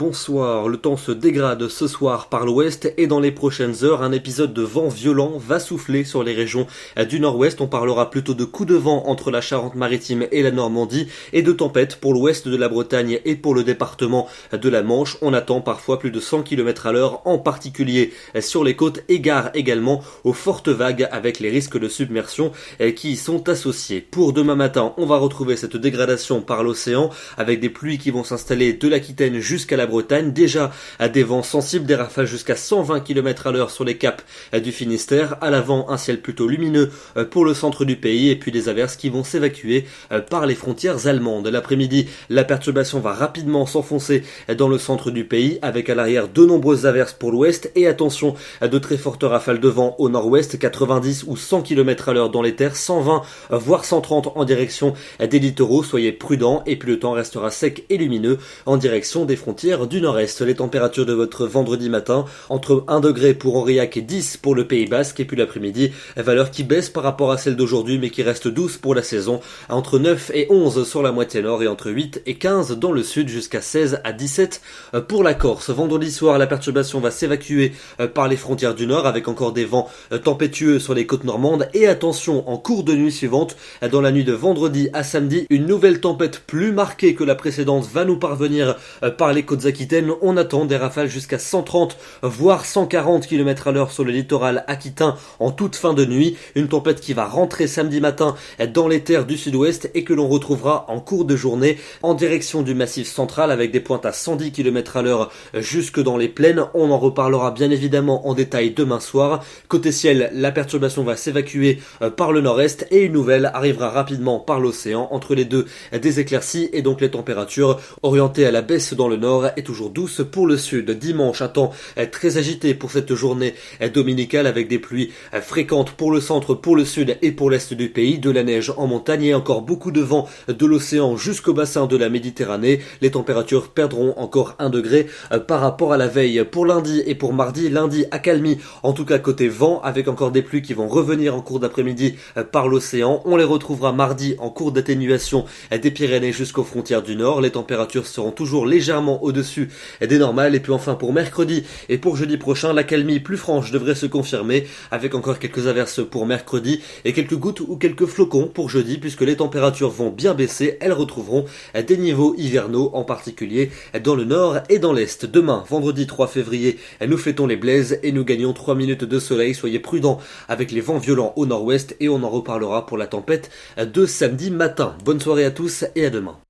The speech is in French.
bonsoir. Le temps se dégrade ce soir par l'ouest et dans les prochaines heures, un épisode de vent violent va souffler sur les régions du nord-ouest. On parlera plutôt de coups de vent entre la Charente-Maritime et la Normandie et de tempêtes pour l'ouest de la Bretagne et pour le département de la Manche. On attend parfois plus de 100 km/h, en particulier sur les côtes, égard également aux fortes vagues avec les risques de submersion qui y sont associés. Pour demain matin, on va retrouver cette dégradation par l'océan avec des pluies qui vont s'installer de l'Aquitaine jusqu'à la Bretagne, déjà à des vents sensibles, des rafales jusqu'à 120 km/h sur les caps du Finistère. À l'avant, un ciel plutôt lumineux pour le centre du pays et puis des averses qui vont s'évacuer par les frontières allemandes. L'après-midi, la perturbation va rapidement s'enfoncer dans le centre du pays avec à l'arrière de nombreuses averses pour l'ouest et attention de très fortes rafales de vent au nord-ouest, 90 ou 100 km/h dans les terres, 120 voire 130 en direction des littoraux. Soyez prudents et puis le temps restera sec et lumineux en direction des frontières du nord-est. Les températures de votre vendredi matin, entre 1 degré pour Aurillac et 10 pour le Pays Basque, et puis l'après-midi, valeur qui baisse par rapport à celle d'aujourd'hui mais qui reste douce pour la saison, entre 9 et 11 sur la moitié nord et entre 8 et 15 dans le sud, jusqu'à 16 à 17 pour la Corse. Vendredi soir, la perturbation va s'évacuer par les frontières du nord avec encore des vents tempétueux sur les côtes normandes et attention, en cours de nuit suivante, dans la nuit de vendredi à samedi, une nouvelle tempête plus marquée que la précédente va nous parvenir par les côtes aquitaines. On attend des rafales jusqu'à 130 voire 140 km/h sur le littoral aquitain en toute fin de nuit. Une tempête qui va rentrer samedi matin dans les terres du sud-ouest et que l'on retrouvera en cours de journée en direction du massif central avec des pointes à 110 km/h jusque dans les plaines. On en reparlera bien évidemment en détail demain soir. Côté ciel, la perturbation va s'évacuer par le nord-est et une nouvelle arrivera rapidement par l'océan. Entre les deux, des éclaircies et donc les températures orientées à la baisse dans le nord et toujours douces pour le sud. Dimanche, un temps très agité pour cette journée dominicale avec des pluies fréquentes pour le centre, pour le sud et pour l'est du pays, de la neige en montagne et encore beaucoup de vent de l'océan jusqu'au bassin de la Méditerranée. Les températures perdront encore 1 degré par rapport à la veille. Pour lundi et pour mardi, lundi accalmie en tout cas côté vent avec encore des pluies qui vont revenir en cours d'après-midi par l'océan. On les retrouvera mardi en cours d'atténuation des Pyrénées jusqu'aux frontières du nord. Les températures seront toujours légèrement au-dessus des normales. Et puis enfin pour mercredi et pour jeudi prochain, l'accalmie plus franche devrait se confirmer avec encore quelques averses pour mercredi et quelques gouttes ou quelques flocons pour jeudi puisque les températures vont bien baisser. Elles retrouveront des niveaux hivernaux en particulier dans le nord et dans l'est. Demain, vendredi 3 février, nous fêtons les Blaises et nous gagnons 3 minutes de soleil. Soyez prudents avec les vents violents au nord-ouest et on en reparlera pour la tempête de samedi matin. Bonne soirée à tous et à demain.